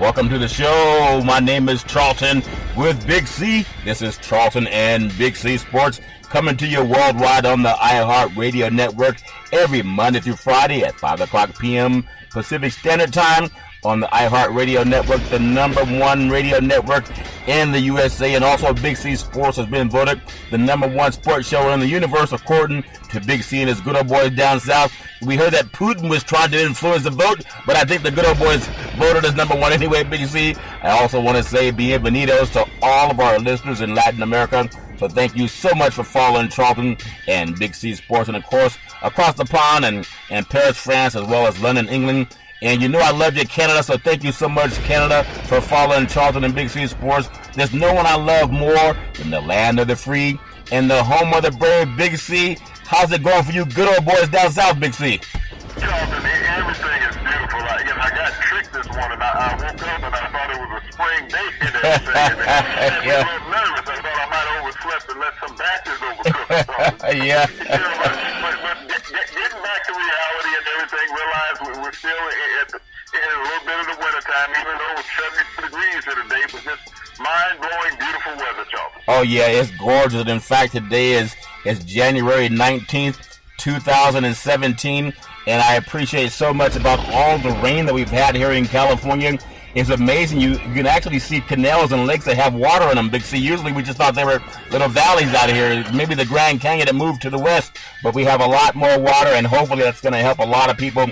Welcome to the show. My name is Charlton with Big C. This is Charlton and Big C Sports coming to you worldwide on the iHeartRadio network every Monday through Friday at 5 o'clock p.m. Pacific Standard Time on the iHeartRadio network, the number one radio network in the USA. And also Big C Sports has been voted the number one sports show in the universe according to Big C and his good old boys down south. We heard that Putin was trying to influence the vote, but I think the good old boys voted as number one anyway, Big C. I also want to say bienvenidos to all of our listeners in Latin America. So thank you so much for following Charlton and Big C Sports, and of course across the pond and Paris, France, as well as London, England. And you know I love you, Canada, so thank you so much, Canada, for following Charlton and Big C Sports. There's no one I love more than the land of the free and the home of the brave, Big C. How's it going for you good old boys down south, Big C? Charlton, everything is beautiful. I got tricked this morning. I woke up and I thought it was a spring day and everything. And Yeah. I was a little nervous. I thought I might have overslept and let some batches overcook. Yeah. But getting back to reality and everything, realize we're still in a little bit of the wintertime, even though it's 70 degrees here today, but just mind-blowing, beautiful weather, Charlton. Oh, yeah, it's gorgeous. In fact, today is January 19th, 2017, and I appreciate so much about all the rain that we've had here in California. It's amazing. You can actually see canals and lakes that have water in them, Big C. Usually we just thought they were little valleys out here, maybe the Grand Canyon that moved to the west, but we have a lot more water, and hopefully that's going to help a lot of people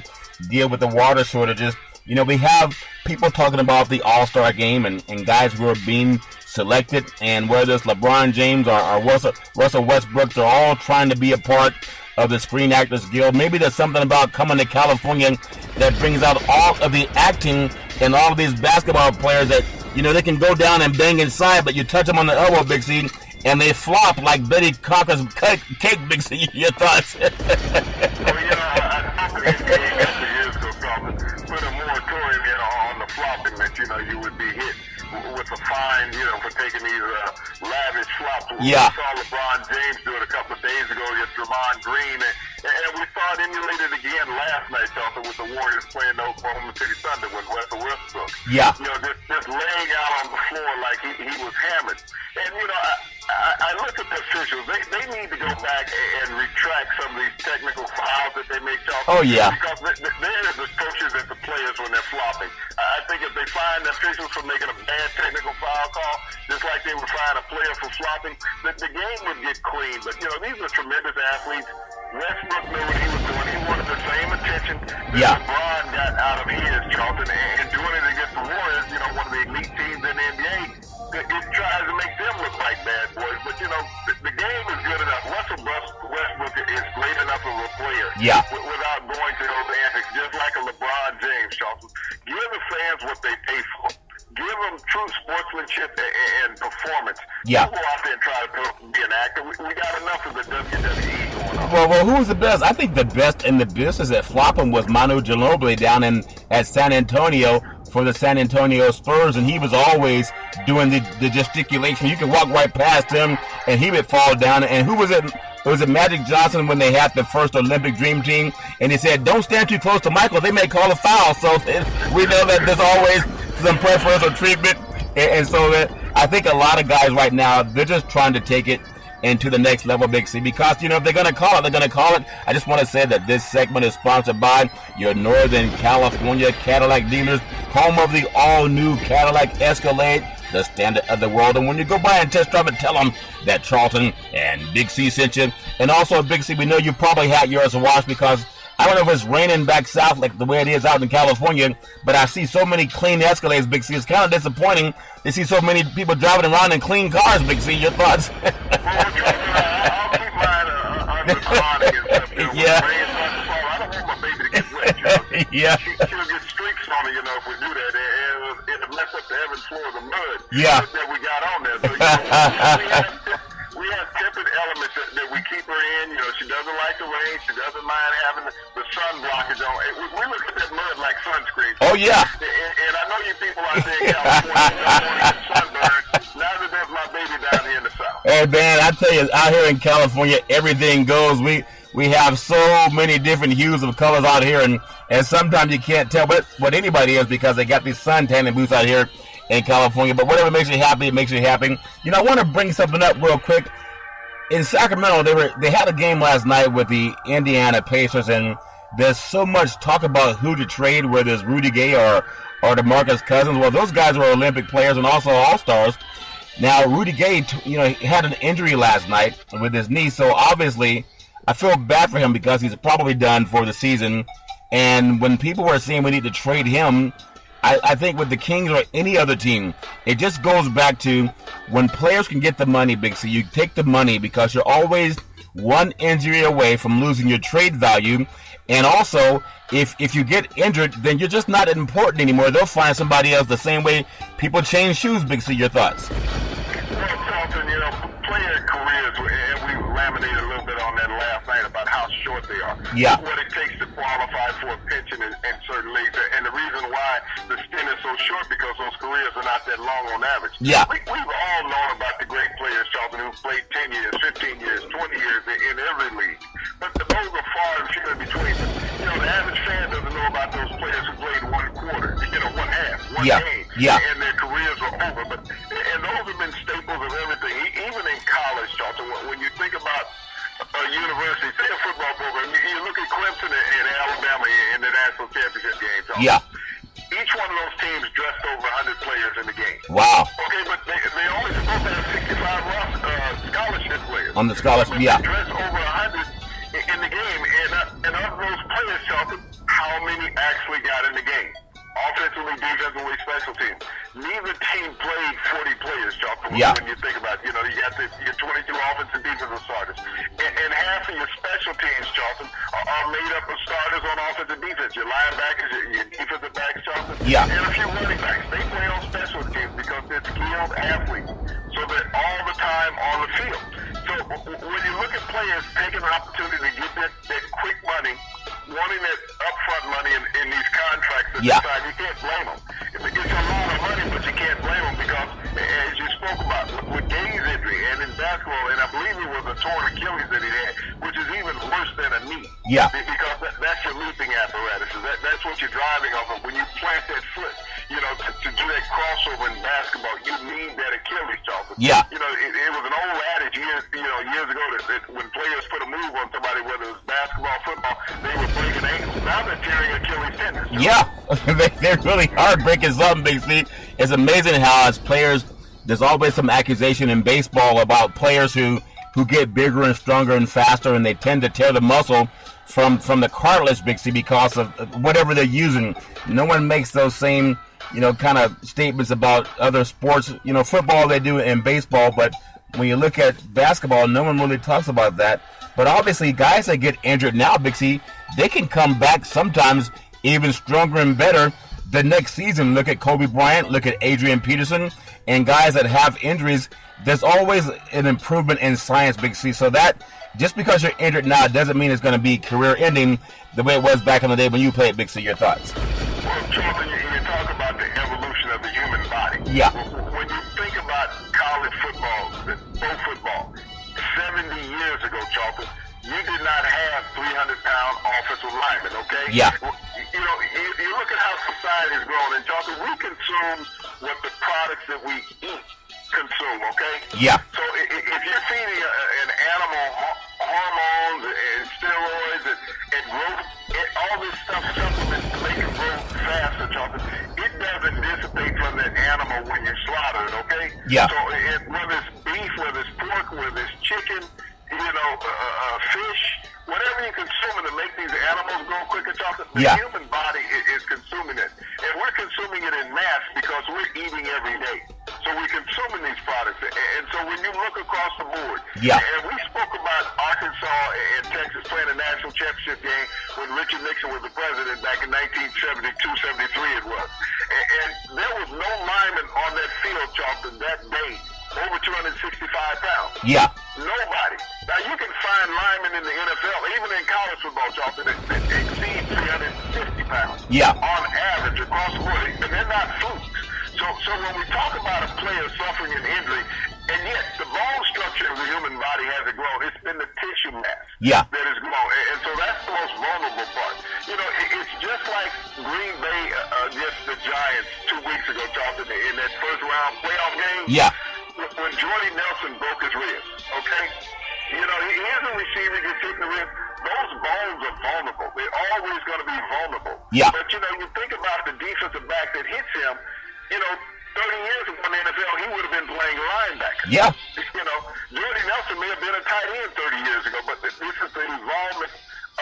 deal with the water shortages. You know, we have people talking about the All-Star game and guys who are being selected, and whether it's LeBron James or Russell Westbrook, they're all trying to be a part of the Screen Actors Guild. Maybe there's something about coming to California that brings out all of the acting and all of these basketball players that, you know, they can go down and bang inside, but you touch them on the elbow, Big C, and they flop like Betty Cocker's cake, Big C. Your thoughts? Well, you know, I think the NBA a couple of years ago, Charlton, put a moratorium in on the flopping that, you know, you would be hit with a fine, you know, for taking these lavish flops. Yeah. We saw LeBron James do it a couple of days ago against Draymond Green, and we saw it emulated again last night, Charlton, with the Warriors playing the Oklahoma City Thunder with Russell Westbrook. Yeah. You know, just laying out on the floor like he was hammered. And, you know, I look at the officials. They need to go back and retract some of these technical fouls that they make, Charlton. Oh, yeah. Because they're the coaches and the players when they're flopping. I think if they find the officials for making a bad technical foul call, just like they would find a player for flopping, the game would get clean. But, you know, these are tremendous athletes. Westbrook knew what he was doing. He wanted the same attention that LeBron got out of his, Charlton, and doing it against the Warriors, you know, one of the elite teams in the NBA. It tries to make them look like bad boys, but, you know, the game is good enough. Russell Westbrook is great enough of a player without going to those antics, just like a LeBron James, Charlton. Give the fans what they pay for. Give them true sportsmanship and performance. Yeah. Don't go out there and try to be an actor. We got enough of the WWE going on. Well, who was the best? I think the best in the business at flopping was Manu Ginobili down at San Antonio for the San Antonio Spurs, and he was always doing the gesticulation. You could walk right past him, and he would fall down. And who was it? It was Magic Johnson when they had the first Olympic Dream Team, and he said, "Don't stand too close to Michael. They may call a foul." So we know that there's always some preferential treatment, and so that I think a lot of guys right now, they're just trying to take it into the next level, Big C, because, you know, if they're going to call it, they're going to call it. I just want to say that this segment is sponsored by your Northern California Cadillac dealers, home of the all-new Cadillac Escalade, the standard of the world. And when you go by and test drive it, tell them that Charlton and Big C sent you. And also, Big C, we know you probably had yours washed, because I don't know if it's raining back south like the way it is out in California, but I see so many clean Escalades, Big C. It's kind of disappointing to see so many people driving around in clean cars, Big C. Your thoughts? Well, I'll keep mine under the awning and stuff. You know, Yeah. When the rain starts to fall, I don't want my baby to get wet, you know. Yeah. She'll get streaks on her, you know, if we do that. And it'll mess up the heaven floors of mud Yeah. that we got on there. So, you know, we have tempered elements that we keep her in. You know, she doesn't like the rain. She doesn't mind having the sun blockage on. We look at that mud like sunscreen. Oh, yeah. And I know you people out there in California sunburn. Neither does my baby down here in the south. Hey, man, I tell you, out here in California, everything goes. We we have so many different hues of colors out here, and sometimes you can't tell what anybody is because they got these sun tanning booths out here in California. But whatever makes you happy, it makes you happy. You know, I want to bring something up real quick. In Sacramento, they had a game last night with the Indiana Pacers, and there's so much talk about who to trade, whether it's Rudy Gay or DeMarcus Cousins. Well, those guys were Olympic players and also All-Stars. Now, Rudy Gay, had an injury last night with his knee, so obviously I feel bad for him because he's probably done for the season. And when people were saying we need to trade him, I think with the Kings or any other team, it just goes back to when players can get the money, Big C, you take the money because you're always one injury away from losing your trade value. And also, if you get injured, then you're just not important anymore. They'll find somebody else the same way people change shoes, Big C. Your thoughts? Well, Charlton, player careers, and we laminated a little bit on that last night about how short they are. Yeah. What it takes to qualify for a pension in certain leagues. And the reason why the stint is so short because those careers are not that long on average. Yeah. We've all known about the great players, Charlton, who played 10 years, 15 years, 20 years in every league. But those are far and few in between. The average fan doesn't know about those players who played one quarter, one half, one game, and their careers were over. And those have been staples of everything, even in college, Charlton. When you think about a university, say a football program, you look at Clemson and Alabama in the national championship game, Charlton. Yeah. Each one of those teams dressed over 100 players in the game. Wow. Okay, but they only supposed to have 65 scholarship players. On the scholarship, but yeah. They dressed over 100 in the game, and of those players, Charlton, how many actually got in the game? Offensively, defensively, special teams. Neither team played 40 players, Charlton. Yeah. When you think about it, you got your 22 offensive defensive starters. And half of your special teams, Charlton, are made up of starters on offense and defense. Your linebackers, your defensive backs, Charlton. Yeah. And a few running backs. They play on special teams because they're skilled athletes. So they're all the time on the field. So when you look at players taking an opportunity to get that quick money, wanting that upfront money in these contracts at the time, you can't blame them. It's a lot of money, but you can't blame them because, as you spoke about, with Gay's injury and in basketball, and I believe it was a torn Achilles that he had, which is even worse than a knee. Yeah. Because that's your leaping apparatus. That's what you're driving off of. When you plant that foot, to do that crossover in basketball, you need that Achilles, Charlton. Yeah. It was an old adage years ago that when players put a move on somebody, whether it was basketball, football, they were breaking ankles. Now they're tearing Achilles tendons. Yeah, they're really hard breaking something, Big C. It's amazing how as players, there's always some accusation in baseball about players who get bigger and stronger and faster, and they tend to tear the muscle from the cartilage, Big C, because of whatever they're using. No one makes those same kind of statements about other sports. Football they do in baseball, but when you look at basketball, no one really talks about that. But obviously, guys that get injured now, Big C, they can come back sometimes even stronger and better the next season. Look at Kobe Bryant, look at Adrian Peterson, and guys that have injuries. There's always an improvement in science, Big C. So that just because you're injured now doesn't mean it's going to be career-ending the way it was back in the day when you played, Big C. Your thoughts? Well, Charlton, you talk about the evolution of the human body. Yeah. When you think about college football, pro football, 70 years ago, Charlton, you did not have 300-pound offensive linemen, okay? Yeah. You look at how society has grown, and Charlton, we consume what the products that we eat consume, okay? Yeah. So if you're feeding an animal hormones and steroids and growth, all this stuff, supplements to make it grow faster, Charlton, it doesn't dissipate from that animal when you slaughter it, okay? Yeah. So whether it's beef, whether it's pork, whether it's chicken, fish, whatever you're consuming to make these animals grow quicker, Charlton, the human body is consuming it. And we're consuming it in mass because we're eating every day. So we're consuming these products. And so when you look across the board, and we spoke about Arkansas and Texas playing a national championship game when Richard Nixon was the president back in 1972, 73 it was. And there was no lineman on that field, Charlton, that day over 265 pounds. Yeah. Nobody. Now, you can find linemen in the NFL, even in college football, Charlton, that exceed 350 pounds. Yeah. On average, across the board. And they're not flukes. So when we talk about a player suffering an injury, and yet the bone structure structure of the human body hasn't grown. It's been the tissue mass Yeah. that has grown. And so that's the most vulnerable part. You know, it's just like Green Bay against the Giants 2 weeks ago, Charlton, in that first round playoff game. Yeah. When Jordy Nelson broke his ribs, okay? You know, here's a receiver gets hit in the ribs. Those bones are vulnerable. They're always going to be vulnerable. Yeah. But, you know, you think about the defensive back that hits him, you know, 30 years ago in the NFL, he would have been playing linebacker. Yeah. You know, Jordy Nelson may have been a tight end 30 years ago, but this is the involvement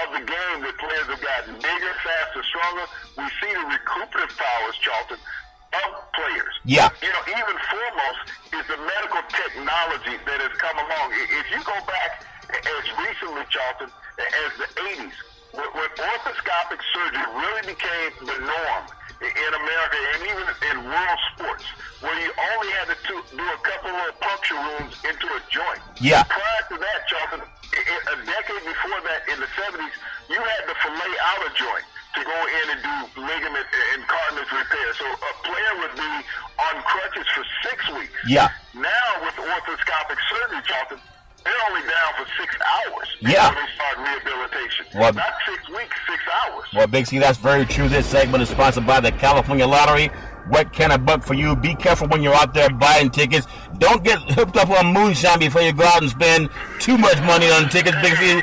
of the game that players have gotten bigger, faster, stronger. We see the recuperative powers, Charlton, of players. Yeah. You know, even foremost is the medical technology that has come along. If you go back as recently, Charlton, as the 80s, when orthoscopic surgery really became the norm in America and even in world sports, where you only had to do a couple of puncture wounds into a joint. Yeah. Prior to that, Charlton, a decade before that, in the 70s, you had to fillet out a joint to go in and do ligament and cartilage repair. So a player would be on crutches for 6 weeks. Yeah. Now with orthoscopic surgery, Charlton, they're only down for 6 hours Yeah. before they start rehabilitation. Well, not 6 weeks, 6 hours. Well, Big C, that's very true. This segment is sponsored by the California Lottery. What can I buck for you? Be careful when you're out there buying tickets. Don't get hooked up on moonshine before you go out and spend too much money on tickets, Big C. You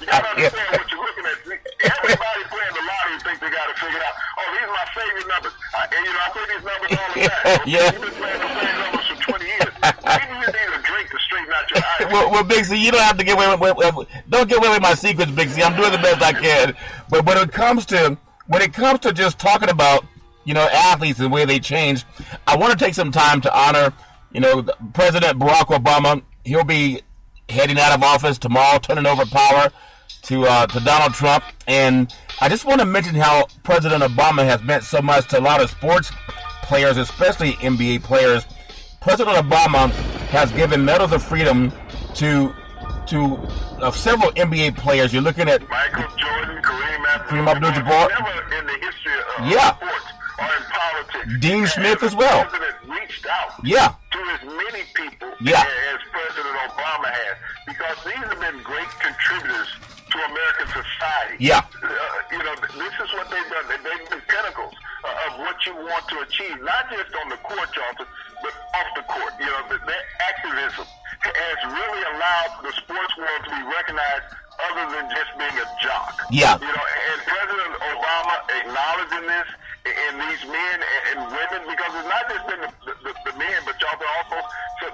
got to understand what you're looking at. Everybody playing the lottery thinks they got to figure out, oh, these are my favorite numbers. And, you know, I play these numbers all the time. Yeah. You've been playing the same numbers for 20 years. Maybe you need a drink to straighten out your eyes. Well, Big C, you don't have to get away with don't get away with my secrets, Big C. I'm doing the best I can. But when it comes to just talking about, you know, athletes and the way they change, I want to take some time to honor, you know, President Barack Obama. He'll be heading out of office tomorrow, turning over power to Donald Trump. And I just want to mention how President Obama has meant so much to a lot of sports players, especially NBA players. President Obama has given medals of freedom to several NBA players. You're looking at Michael Jordan, Kareem Abdul-Jabbar. Never in the history of Yeah. sports or in politics. Dean Smith as well. The president reached out Yeah. to as many people Yeah. as President Obama has, because these have been great contributors to American society. Yeah. You know, this is what they've done. They've been pinnacles of what you want to achieve, not just on the court, Charlton, but off the court. You know, that activism has really allowed the sports world to be recognized other than just being a jock. Yeah. You know, and President Obama acknowledging this in these men and women, because it's not just been the men, but also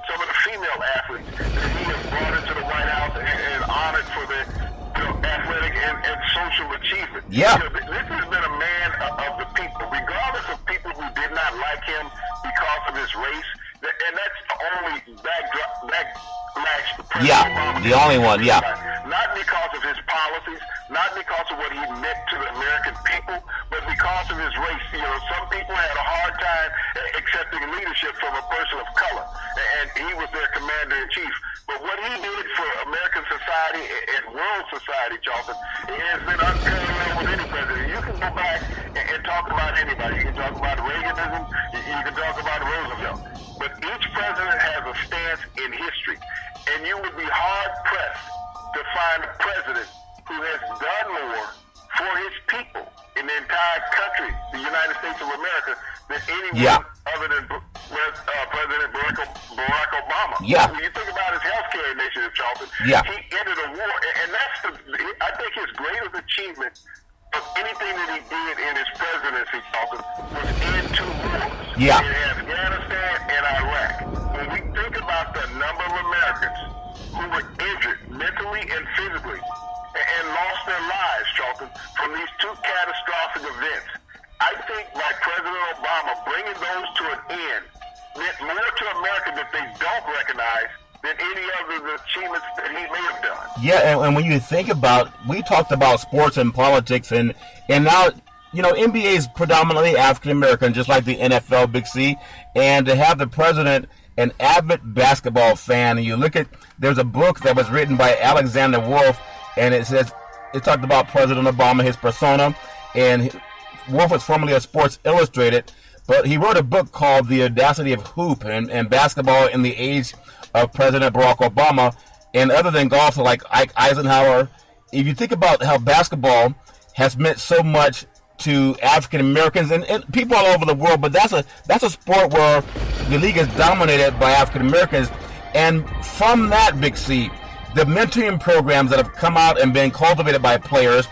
some of the female athletes that he has brought into the White House and honored for their athletic and social achievement. Yeah. You know, this has been a man of the people, regardless of people who did not like him because of his race. And that's the only backlash to President Obama. The only one, yeah. Not because of his policies, not because of what he meant to the American people, but because of his race. You know, some people had a hard time accepting leadership from a person of color, and he was their commander-in-chief. But what he did for American society and world society, Charlton, it has been unparalleled with any president. You can go back and talk about anybody. You can talk about Reaganism, you can talk about Roosevelt. But each president has a stance in history, and you would be hard-pressed to find a president who has done more for his people in the entire country, the United States of America, than anyone other than President Barack Obama. Yeah. When you think about his health care initiative, Charlton, he ended a war, and that's I think his greatest achievement of anything that he did in his presidency, Charlton, was end 2 wars. Yeah. In Afghanistan and Iraq. When we think about the number of Americans who were injured mentally and physically and lost their lives, Charlton, from these 2 catastrophic events, I think by President Obama bringing those to an end meant more to America that they don't recognize than any other achievements that he may have done. Yeah, and when you think about, we talked about sports and politics, and now, you know, NBA is predominantly African American, just like the NFL, Big C, and to have the president an avid basketball fan, and you look at, there's a book that was written by Alexander Wolf, and it talked about President Obama, his persona, and Wolf was formerly of Sports Illustrated, But he wrote a book called The Audacity of Hoop and Basketball in the Age of President Barack Obama. And other than golf, like Ike Eisenhower, if you think about how basketball has meant so much to African Americans and people all over the world, but that's a sport where the league is dominated by African Americans. And from that, Big C, the mentoring programs that have come out and been cultivated by players,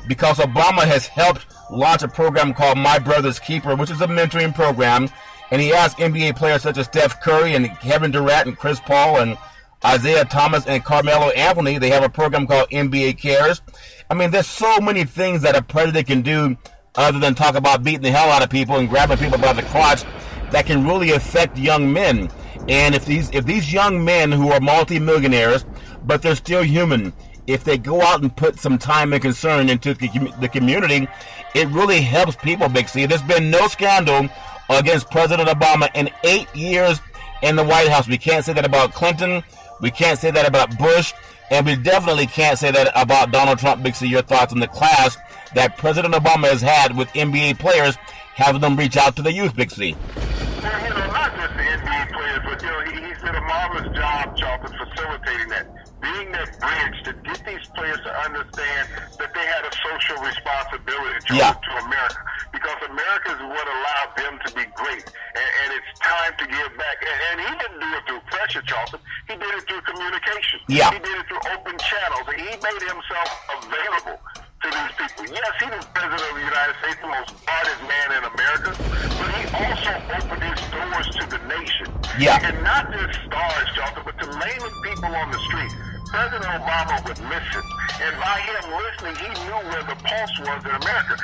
because Obama has helped launch a program called My Brother's Keeper, which is a mentoring program, and he asked NBA players such as Steph Curry and Kevin Durant and Chris Paul and Isaiah Thomas and Carmelo Anthony. They have a program called NBA Cares. I mean, there's so many things that a president can do other than talk about beating the hell out of people and grabbing people by the crotch that can really affect young men. And if these young men who are multimillionaires, but they're still human, if they go out and put some time and concern into the community, it really helps people, Big C. There's been no scandal against President Obama in 8 years in the White House. We can't say that about Clinton. We can't say that about Bush. And we definitely can't say that about Donald Trump. Big C, your thoughts on the class that President Obama has had with NBA players, having them reach out to the youth, Big C. Well, not just the NBA players, but, he's did a marvelous job, Charlton, facilitating that. Being that bridge to get these players to understand that they had a social responsibility to America. Because America is what allowed them to be great. And it's time to give back. And he didn't do it through pressure, Charlton. He did it through communication. Yeah. He did it through open channels. And he made himself available to these people. Yes, he was president of the United States, the most artist man in America, but he also opened his doors to the nation. Yeah. And not just stars, Charlton, but to layman people on the street. President Obama would listen. And by him listening, he knew where the pulse was in America.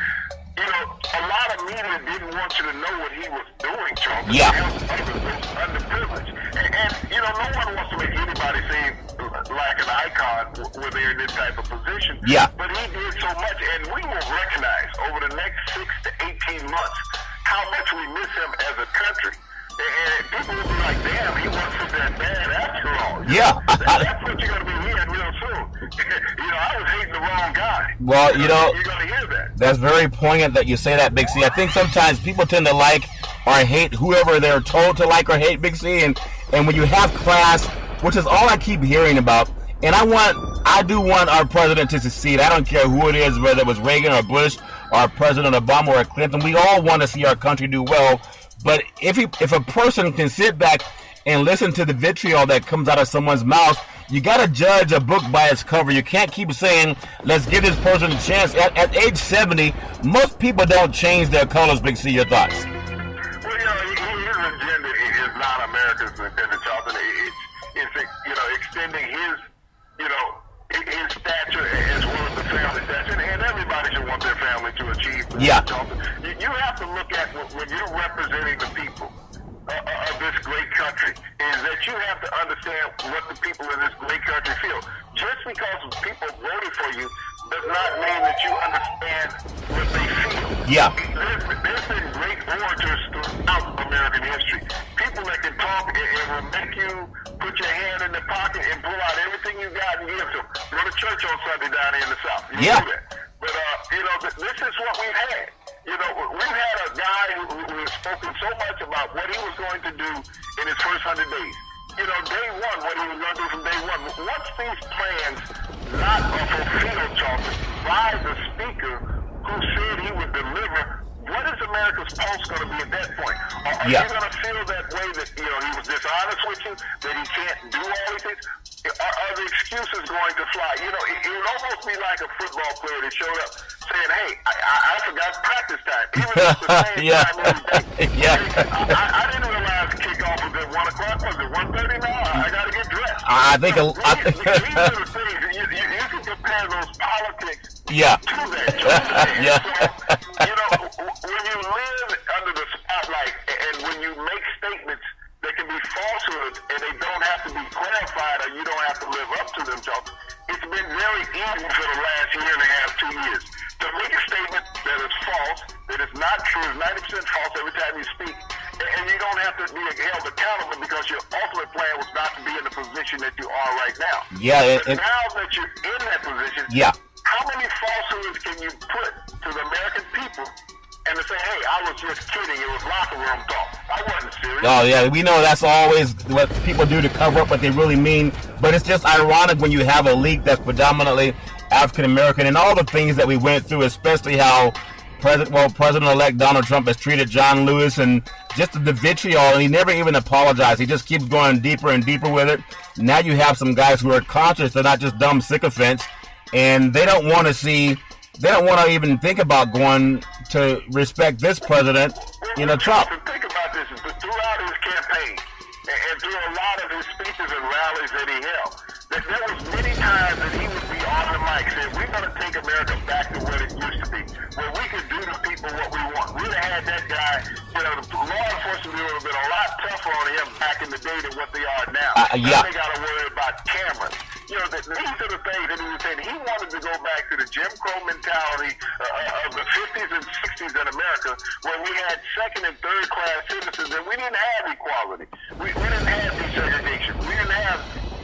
A lot of media didn't want you to know what he was doing, Charlton. Yeah. To help others, those underprivileged. And no one wants to make anybody seem like an icon when they're in this type of position. Yeah. But he did so much, and we will recognize over the next 6 to 18 months how much we miss him as a country. And people will be like, damn, he wasn't that bad after all. Yeah. That's what you're going to be hearing real soon. I was hating the wrong guy. Well, you're going to hear that. That's very poignant that you say that, Big C. I think sometimes people tend to like or hate whoever they're told to like or hate, Big C. And when you have class, which is all I keep hearing about, and I do want our president to succeed. I don't care who it is, whether it was Reagan or Bush or President Obama or Clinton. We all want to see our country do well. But if a person can sit back and listen to the vitriol that comes out of someone's mouth, you got to judge a book by its cover. You can't keep saying, let's give this person a chance. At age 70, most people don't change their colors, Big C. Your thoughts? Well, his agenda is not America's agenda, Charlton. It's extending his stature as well as the family stature. And everybody should want their family to achieve. Yeah. Charlton. You have to look at when you're representing the people of this great country, is that you have to understand what the people of this great country feel. Just because people voted for you does not mean that you understand what they feel. Yeah. There's been great orators throughout American history. People that can talk and will make you put your hand in the pocket and pull out everything you got and give to them. Go to church on Sunday down here in the South. You do that. But, this is what we've had. We've had a guy who has spoken so much about what he was going to do in his first 100 days. Day one, what he was going to do from day one. Once these plans not are fulfilled, Charlton, by the speaker who said he would deliver, what is America's pulse going to be at that point? Are you going to feel that way that, he was dishonest with you, that he can't do all these things? Are the excuses going to fly? It would almost be like a football player that showed up saying, hey, I forgot practice time. Even if it's the same time every day. Yeah. I didn't realize kickoff was at 1 o'clock. Was it 1:30 now? I got to get dressed. I think these are the things. You can compare those politics to that. Yeah. So, when you live under the spotlight and when you make statements that can be falsehoods and they don't have to be clarified or you don't have to live up to them, Charlton, it's been very easy for the last year and a half, 2 years, to make a statement that is false, that is not true, is 90% false every time you speak, and you don't have to be held accountable because your ultimate plan was not to be in the position that you are right now. Yeah. But now that you're in that position, how many falsehoods can you put to the American people and to say, hey, I was just kidding. It was locker room talk. I wasn't serious. Oh, yeah, we know that's always what people do to cover up what they really mean. But it's just ironic when you have a league that's predominantly African-American and all the things that we went through, especially how President-elect Donald Trump has treated John Lewis and just the vitriol, and he never even apologized. He just keeps going deeper and deeper with it. Now you have some guys who are conscious. They're not just dumb sycophants, and they don't want to even think about going to respect this president, Trump. Think about this. Throughout his campaign and through a lot of his speeches and rallies that he held, there was many times that he would be on the mic saying, we're going to take America back to what it used to be, where we could do to people what we want. We'd have had that guy, the law enforcement would have been a lot tougher on him back in the day than what they are now. Now they got to worry about cameras. These are the things that he was saying. He wanted to go back to the Jim Crow mentality of the 50s and 60s in America, where we had second and third class citizens, and we didn't have equality. We didn't have desegregation. We didn't have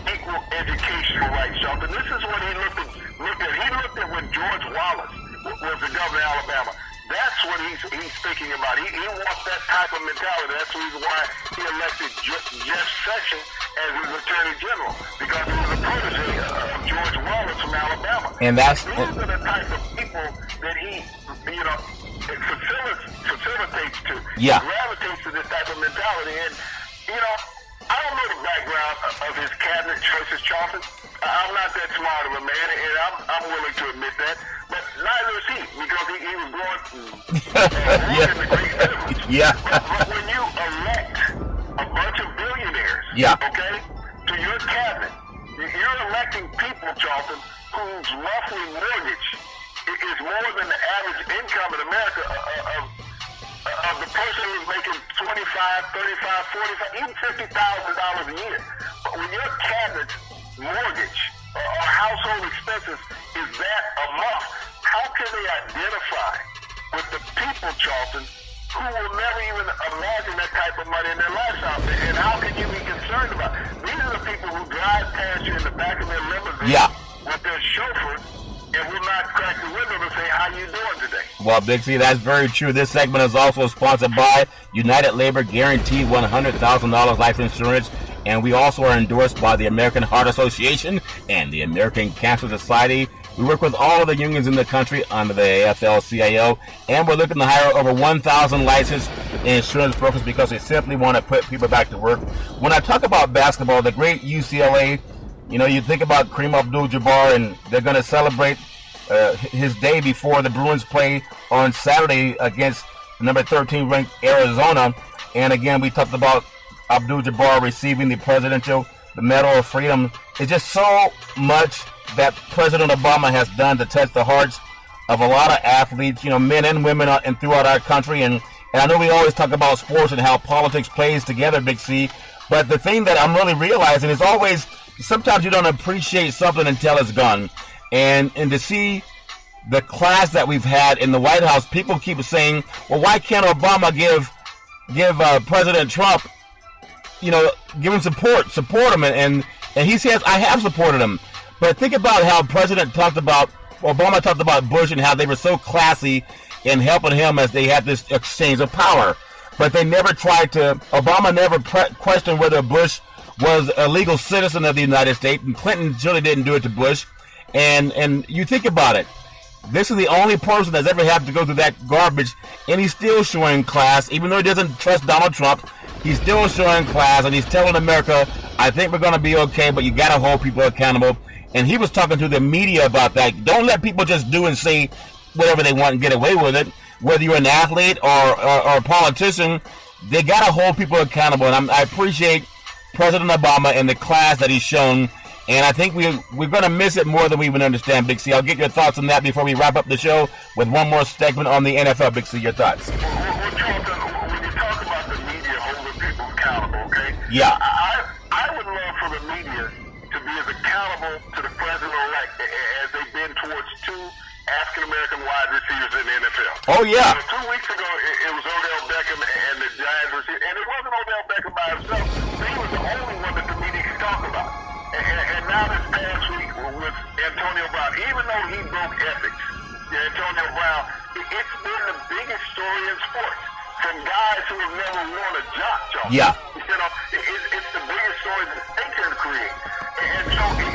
equal educational rights, Shelton. This is what he looked at. He looked at when George Wallace was the governor of Alabama. That's what he's thinking about. He wants that type of mentality. That's the reason why he elected Jeff Sessions as his attorney general, because he was a protege of George Wallace from Alabama. And these are the type of people that he, facilitates to. Yeah. He gravitates to this type of mentality. And, I don't know the background of his cabinet choices, Charlton. I'm not that smart of a man, and I'm willing to admit that. But neither is he, because he was going in the great cities. Yeah. But when you elect a bunch of billionaires, okay, to your cabinet, you're electing people, Charlton, whose monthly mortgage is more than the average income in America of the person who's making $25, $35, $45, even $50,000 a year. But when your cabinet's mortgage or household expenses is that a month, how can they identify with the people, Charlton, who will never even imagine that type of money in their lifestyle? And how can you be concerned about it? These are the people who drive past you in the back of their limousine with their chauffeur and will not crack the window to say, how you doing today? Well, Big C, that's very true. This segment is also sponsored by United Labor Guaranteed $100,000 Life Insurance, and we also are endorsed by the American Heart Association and the American Cancer Society. We work with all of the unions in the country under the AFL-CIO, and we're looking to hire over 1,000 licensed insurance brokers because we simply want to put people back to work. When I talk about basketball, the great UCLA, you think about Kareem Abdul-Jabbar, and they're going to celebrate his day before the Bruins play on Saturday against number 13 ranked Arizona. And again, we talked about Abdul-Jabbar receiving the Medal of Freedom. It's just so much that President Obama has done to touch the hearts of a lot of athletes, men and women and throughout our country. And I know we always talk about sports and how politics plays together, Big C. But the thing that I'm really realizing is always, sometimes you don't appreciate something until it's gone. And to see the class that we've had in the White House, people keep saying, well, why can't Obama give President Trump, give him support him? And he says, I have supported him. But think about how Obama talked about Bush and how they were so classy in helping him as they had this exchange of power. But they never Obama never questioned whether Bush was a legal citizen of the United States, and Clinton surely didn't do it to Bush. And you think about it, this is the only person that's ever had to go through that garbage, and he's still showing class, even though he doesn't trust Donald Trump. He's still showing class, and he's telling America, I think we're going to be okay, but you got to hold people accountable. And he was talking to the media about that. Don't let people just do and say whatever they want and get away with it. Whether you're an athlete or a politician, they got to hold people accountable. And I appreciate President Obama and the class that he's shown. And I think we're going to miss it more than we even understand, Big C. I'll get your thoughts on that before we wrap up the show with one more segment on the NFL. Big C, your thoughts. Well, Charlton, when you talk about the media holding people accountable, okay? Yeah. I would love for the media to be as accountable to the president-elect as they've been towards two African-American wide receivers in the NFL. Oh, yeah. 2 weeks ago, it was Odell Beckham and the Giants receiver. And it wasn't Odell Beckham by himself. He was the only one that the media could talk about. And now this past week with Antonio Brown, even though he broke ethics, Antonio Brown, it's been the biggest story in in sports from guys who have never worn a jock, Charles. Yeah. You know, it's the biggest story that they can create. And so if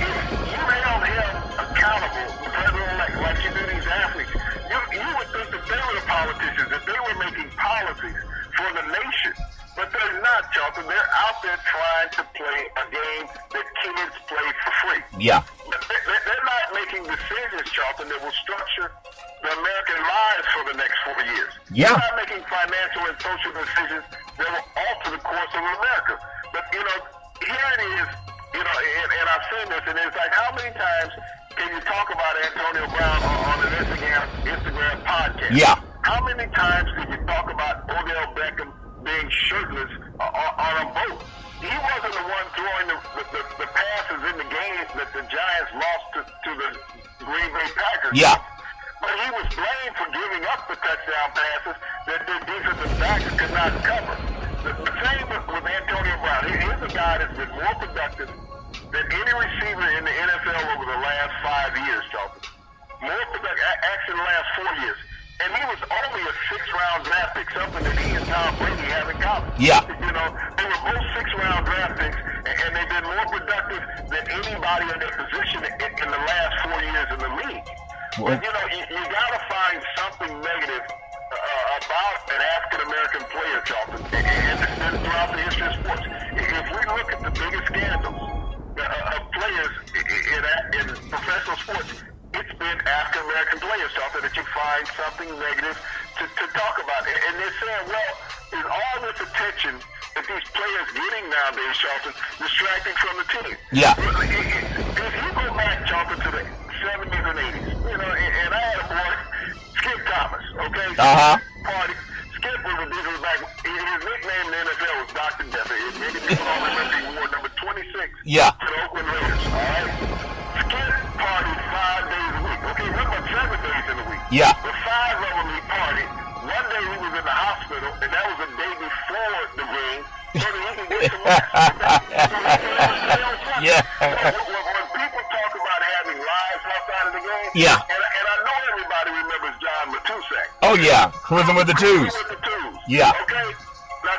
you held him accountable, the president-elect, like you do these athletes, you would think that they were the politicians, that they were making policies for the nation. But they're not, Charlton. They're out there trying to play a game that kids play for free. Yeah. But they're not making decisions, Charlton, that will structure the American lives for the next 4 years. Yeah. They're not making financial and social decisions that will alter the course of America. But, you know, here it is, you know, and I've seen this, and it's like, how many times can you talk about Antonio Brown on an Instagram podcast? Yeah. How many times can you talk about Odell Beckham being shirtless on a boat? He wasn't the one throwing the passes in the game that the Giants lost to the Green Bay Packers. Yeah. But he was blamed for giving up the touchdown passes that their defensive backs could not cover. The same with Antonio Brown. He's a guy that's been more productive than any receiver in the NFL over the last 5 years, Charlton. More productive, actually the last 4 years. And he was only a 6th-round draft pick, something that he and Tom Brady have in common. Yeah. You know, they were both 6th-round draft picks, and they've been more productive than anybody in their position in the last 4 years in the league. But, you know, you got to find something negative about an African-American player, Charlton, and throughout the history of sports. If we look at the biggest scandals of players in professional sports, it's been African-American players, Charlton, that you find something negative to talk about. And they're saying, well, is all this attention that these players getting nowadays, Charlton, distracting from the team? Yeah. If you go back, Charlton, to the 70s and 80s, you know, and I had a boy, Skip Thomas, okay? Uh-huh. Party. Skip was a defensive back. His nickname in the NFL was Dr. Death. Many people don't remember he wore number 26 Yeah. to the Oakland Raiders, all right? Skip partied 5 days a week. Okay, what about 7 days in a week? Yeah. The 5 of them he partied. One day he was in the hospital, and that was the day before the game, so that he could get some rest. Okay? So he could stay on Sunday. Yeah. When people talk about having lives outside of the game, Yeah. and I know everybody remembers John Matusak. Oh, yeah. Cruising with the twos. With the twos. Yeah. Okay? Now,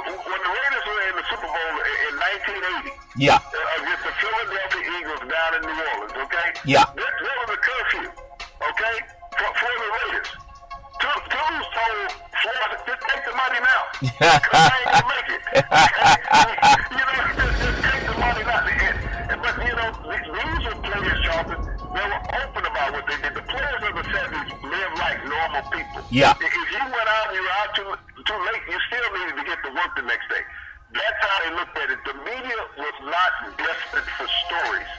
when the Raiders were in the Super Bowl in 1980, Yeah. against the Philadelphia Eagles down in New Orleans, okay? Yeah. There was a curfew, okay, for the Raiders. Twos told Florida, just take the money now. Because I ain't going to make it. You know, just take the money now. But, you know, these are players, Charlton, they were open about what they did. The players of the 70s lived like normal people. Yeah. If you went out and you were out too late, you still needed to get to work the next day. That's how they looked at it. The media was not desperate for stories.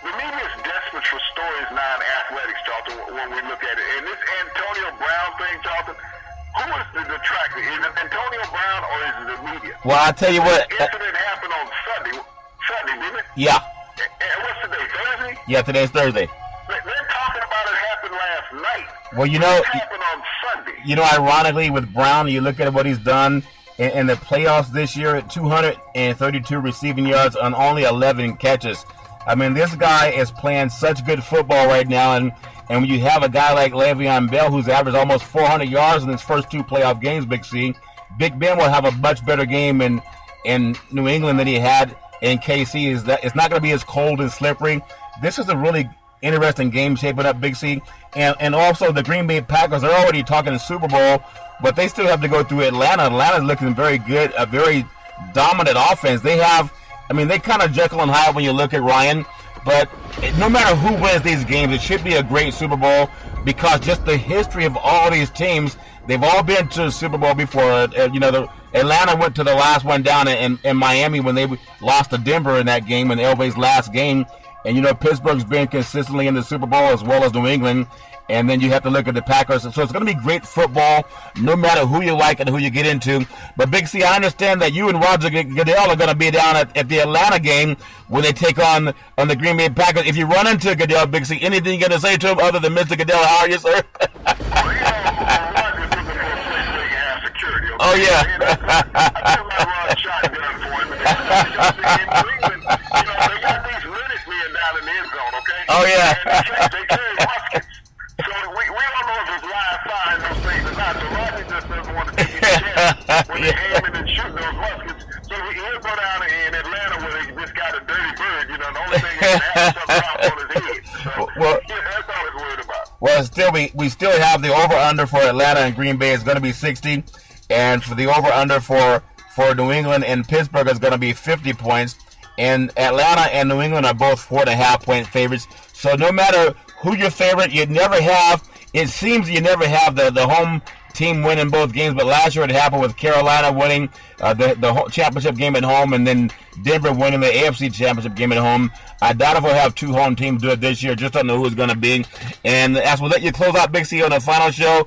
The media is desperate for stories now in athletics, Charlton, when we look at it. And this Antonio Brown thing, Charlton, who is the detractor? Is it Antonio Brown or is it the media? Well, I tell you what. The incident happened on Sunday, didn't it? Yeah. And what's today, Thursday? Yeah, today's Thursday. They're talking about it happened last night. Well, you know. It happened on Sunday. You know, ironically, with Brown, you look at what he's done in the playoffs this year at 232 receiving yards on only 11 catches. I mean, this guy is playing such good football right now, and when you have a guy like Le'Veon Bell who's averaged almost 400 yards in his first 2 playoff games, Big C, Big Ben will have a much better game in New England than he had in KC. It's not going to be as cold and slippery. This is a really interesting game shaping up, Big C. And also the Green Bay Packers are already talking Super Bowl, but they still have to go through Atlanta. Atlanta's looking very good, a very dominant offense. They kind of Jekyll and Hyde when you look at Ryan, but no matter who wins these games, it should be a great Super Bowl because just the history of all these teams, they've all been to the Super Bowl before. Atlanta went to the last one down in Miami when they lost to Denver in that game, in Elway's last game. And, Pittsburgh's been consistently in the Super Bowl as well as New England. And then you have to look at the Packers. So it's going to be great football, no matter who you like and who you get into. But, Big C, I understand that you and Roger Goodell are going to be down at the Atlanta game when they take on the Green Bay Packers. If you run into Goodell, Big C, anything you're going to say to him other than Mr. Goodell, how are you, sir? Oh, yeah. Oh, yeah. They carry muskets. So we don't know if it's live fire those things or not. So Roger know, the only thing is having something drop on his head. So, well, that's all he's worried about. Well, still, we still have the over-under for Atlanta and Green Bay is going to be 60, and for the over-under for New England and Pittsburgh is going to be 50 points. And Atlanta and New England are both 4.5-point favorites. So no matter who your favorite, it seems you never have the home team winning both games. But last year it happened with Carolina winning the championship game at home and then Denver winning the AFC championship game at home. I doubt if we'll have two home teams do it this year. Just don't know who it's going to be. And as we let you close out, Big C, on the final show,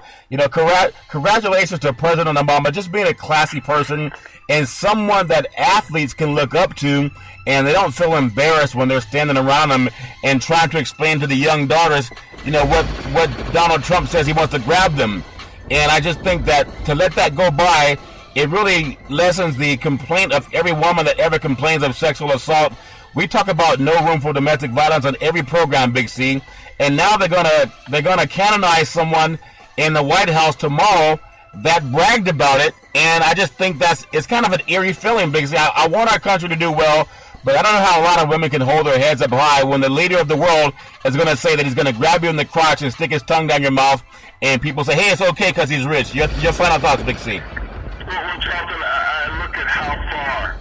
congratulations to President Obama, just being a classy person and someone that athletes can look up to, and they don't feel embarrassed when they're standing around them and trying to explain to the young daughters, what Donald Trump says he wants to grab them. And I just think that to let that go by, it really lessens the complaint of every woman that ever complains of sexual assault. We talk about no room for domestic violence on every program, Big C, and now they're gonna canonize someone in the White House tomorrow that bragged about it, and I just think it's kind of an eerie feeling, Big C. I want our country to do well, but I don't know how a lot of women can hold their heads up high when the leader of the world is going to say that he's going to grab you in the crotch and stick his tongue down your mouth, and people say, hey, it's okay because he's rich. Your final thoughts, Big C. Well, Charlton, I look at how far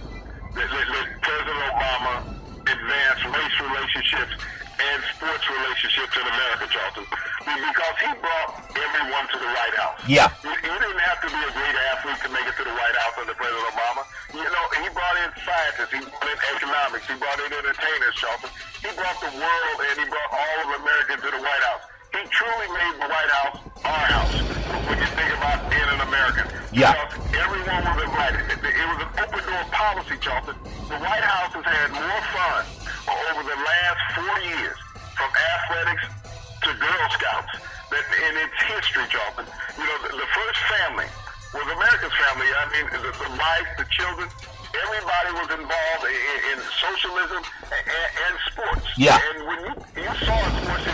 that President Obama advanced race relationships and sports relationships in America, Charlton, because he brought everyone to the White House. Yeah. You didn't have to be a great athlete to make it to the White House under President Obama. He brought in scientists, he brought in economics, he brought in entertainers, Charlton. He brought the world and he brought all of America to the White House. He truly made the White House our house when you think about being an American. Yeah. Because everyone was invited. It was an open door policy, Charlton. The White House has had more fun over the last 4 years, from athletics to Girl Scouts, that in its history, Charlton. The first family was America's family. I mean, the wife, the children, everybody was involved in socialism and sports. Yeah. And when you saw sports,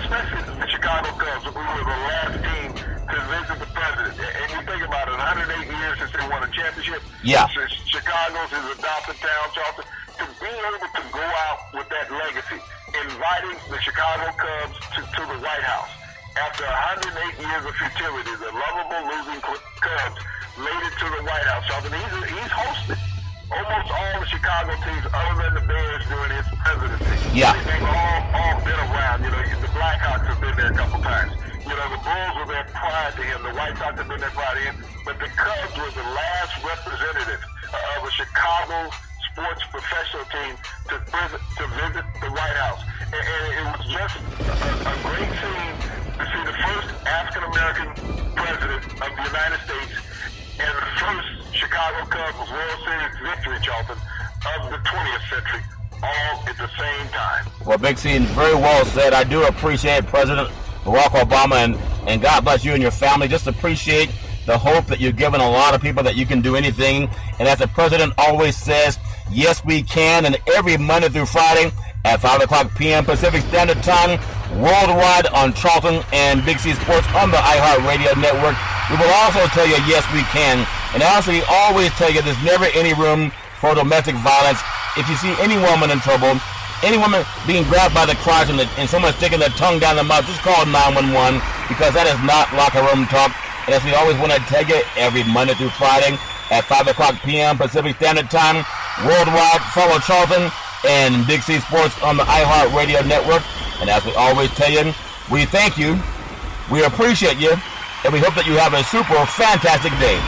especially the Chicago Cubs, who were the last team to visit the president, and you think about it, 108 years since they won a championship. Yeah. Chicago's his adopted town, Charlton. To be able to go out with that legacy, inviting the Chicago Cubs to the White House. After 108 years of futility, the lovable losing Cubs made it to the White House. Charlton, he's hosted almost all the Chicago teams other than the Bears during his presidency. Yeah. They've all been around. The Blackhawks have been there a couple times. The Bulls were there prior to him. The White Sox have been there prior to him. But the Cubs were the last representative of a Chicago sports professional team to visit the White House. And it was just a great scene to see the first African-American president of the United States and the first Chicago Cubs World Series victory, Charlton, of the 20th century, all at the same time. Well, Big C, very well said. I do appreciate President Barack Obama, and God bless you and your family. Just appreciate the hope that you've given a lot of people that you can do anything. And as the president always says, yes, we can. And every Monday through Friday at 5 o'clock p.m. Pacific Standard Time, worldwide on Charlton and Big C Sports on the iHeartRadio network. We will also tell you, yes, we can. And also, we always tell you there's never any room for domestic violence. If you see any woman in trouble, any woman being grabbed by the crotch and someone sticking their tongue down the mouth, just call 911, because that is not locker room talk. And as we always want to tell you, every Monday through Friday at 5 o'clock p.m. Pacific Standard Time, worldwide, follow Charlton and Big C Sports on the iHeartRadio network. And as we always tell you, we thank you, we appreciate you, and we hope that you have a super fantastic day.